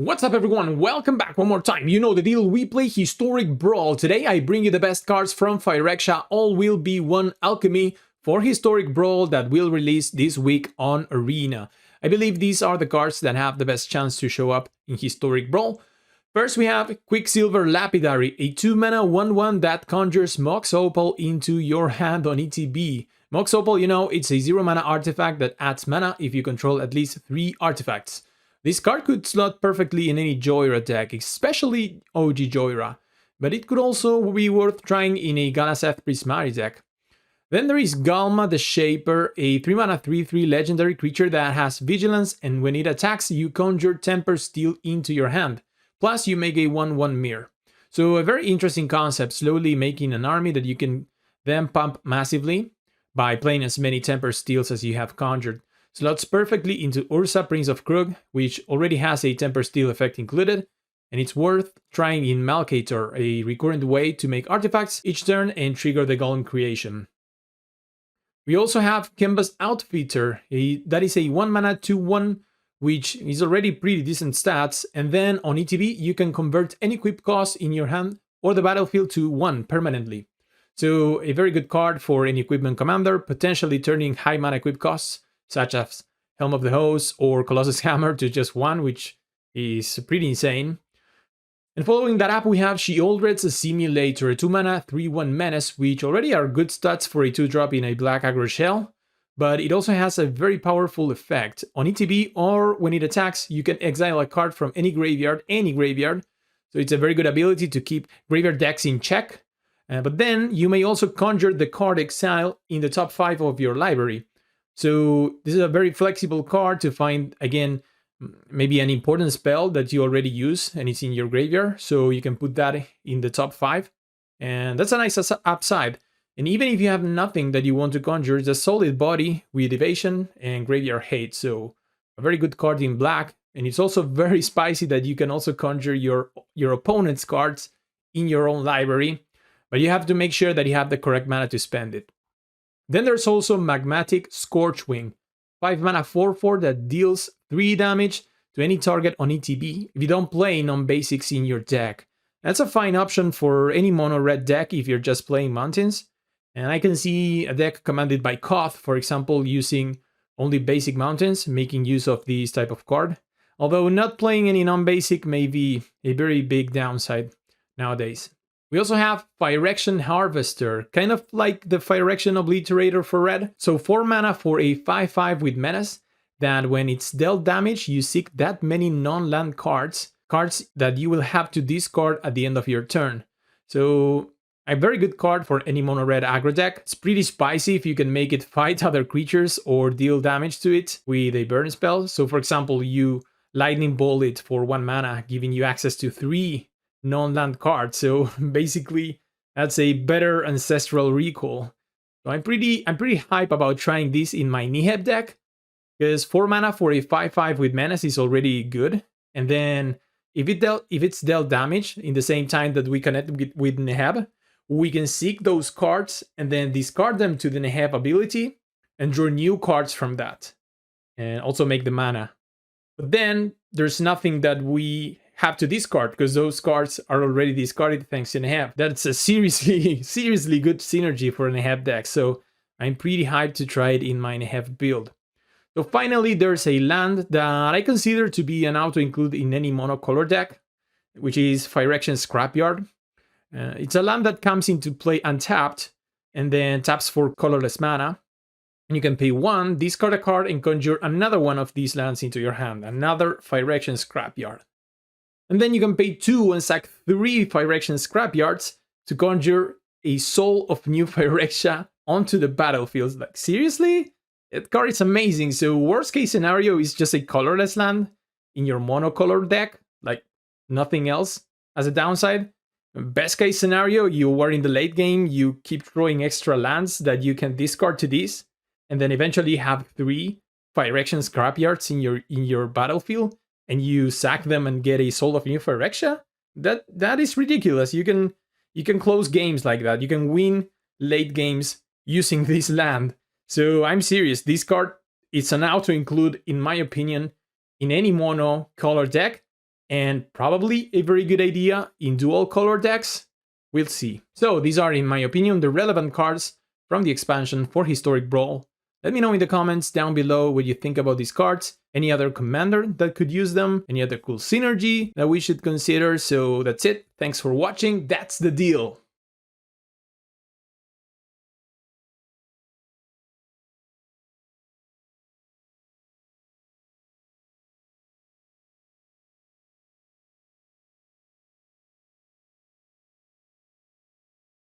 What's up everyone, welcome back one more time. You know the deal, we play Historic Brawl. Today I bring you the best cards from Phyrexia. All will be one Alchemy for Historic Brawl that will release this week on Arena. I believe these are the cards that have the best chance to show up in Historic Brawl. First we have Quicksilver Lapidary, a 2-mana 1/1 that conjures Mox Opal into your hand on ETB. Mox Opal, you know, it's a 0-mana artifact that adds mana if you control at least 3 artifacts. This card could slot perfectly in any Joyra deck, especially OG Joyra, but it could also be worth trying in a Galaseth Prismari deck. Then there is Galma the Shaper, a 3-mana 3/3 legendary creature that has Vigilance, and when it attacks, you conjure Temper Steel into your hand. Plus, you make a 1/1 mirror. So a very interesting concept, slowly making an army that you can then pump massively by playing as many Temper Steels as you have conjured. Slots perfectly into Ursa, Prince of Krug, which already has a Temper Steel effect included, and it's worth trying in Malcator, a recurrent way to make artifacts each turn and trigger the Golem creation. We also have Kemba's Outfitter, that is a 1-mana 2/1, which is already pretty decent stats, and then on ETB you can convert any equip cost in your hand or the battlefield to 1 permanently. So a very good card for any equipment commander, potentially turning high mana equip costs such as Helm of the Host or Colossus Hammer to just 1, which is pretty insane. And following that up, we have Sheoldred's Simulator, a 2-mana 3/1 menace, which already are good stats for a 2-drop in a black aggro shell, but it also has a very powerful effect. On ETB or when it attacks, you can exile a card from any graveyard, so it's a very good ability to keep graveyard decks in check. But then you may also conjure the card exile in the top 5 of your library. So this is a very flexible card to find, again, maybe an important spell that you already use and it's in your graveyard. So you can put that in the top 5. And that's a nice upside. And even if you have nothing that you want to conjure, it's a solid body with evasion and graveyard hate. So a very good card in black. And it's also very spicy that you can also conjure your opponent's cards in your own library. But you have to make sure that you have the correct mana to spend it. Then there's also Magmatic Scorchwing, 5-mana 4/4 that deals 3 damage to any target on ETB if you don't play non-basics in your deck. That's a fine option for any mono-red deck if you're just playing mountains. And I can see a deck commanded by Koth, for example, using only basic mountains, making use of this type of card. Although not playing any non-basic may be a very big downside nowadays. We also have Phyrexian Harvester, kind of like the Phyrexian Obliterator for red. So 4 mana for a 5/5 with menace, that when it's dealt damage, you seek that many non-land cards that you will have to discard at the end of your turn. So a very good card for any mono-red aggro deck. It's pretty spicy if you can make it fight other creatures or deal damage to it with a burn spell. So for example, you Lightning Bolt it for 1 mana, giving you access to 3 non-land cards, so basically that's a better ancestral recall. So I'm pretty hype about trying this in my Niheb deck, because 4 mana for a 5/5 with menace is already good, and then if it's dealt damage in the same time that we connect with Niheb, we can seek those cards and then discard them to the Niheb ability and draw new cards from that, and also make the mana. But then there's nothing that we have to discard because those cards are already discarded thanks to Neheb. That's a seriously good synergy for a Neheb deck, so I'm pretty hyped to try it in my Neheb build. So finally, there's a land that I consider to be an auto-include in any monocolor deck, which is Phyrexian Scrapyard. It's a land that comes into play untapped and then taps for colorless mana. And you can pay 1, discard a card, and conjure another one of these lands into your hand, another Phyrexian Scrapyard. And then you can pay 2 and sack 3 Phyrexian Scrapyards to conjure a Soul of New Phyrexia onto the battlefield. Like, seriously? That card is amazing. So worst case scenario is just a colorless land in your monocolor deck, like nothing else as a downside. Best case scenario, you are in the late game, you keep throwing extra lands that you can discard to this, and then eventually have 3 Phyrexian Scrapyards in your battlefield, and you sack them and get a Soul of New Phyrexia. That is ridiculous. You can close games like that. You can win late games using this land. So I'm serious. This card, it's an auto include, in my opinion, in any mono color deck. and probably a very good idea in dual color decks. We'll see. So these are, in my opinion, the relevant cards from the expansion for Historic Brawl. Let me know in the comments down below what you think about these cards, any other commander that could use them, any other cool synergy that we should consider. So that's it. Thanks for watching. That's the deal.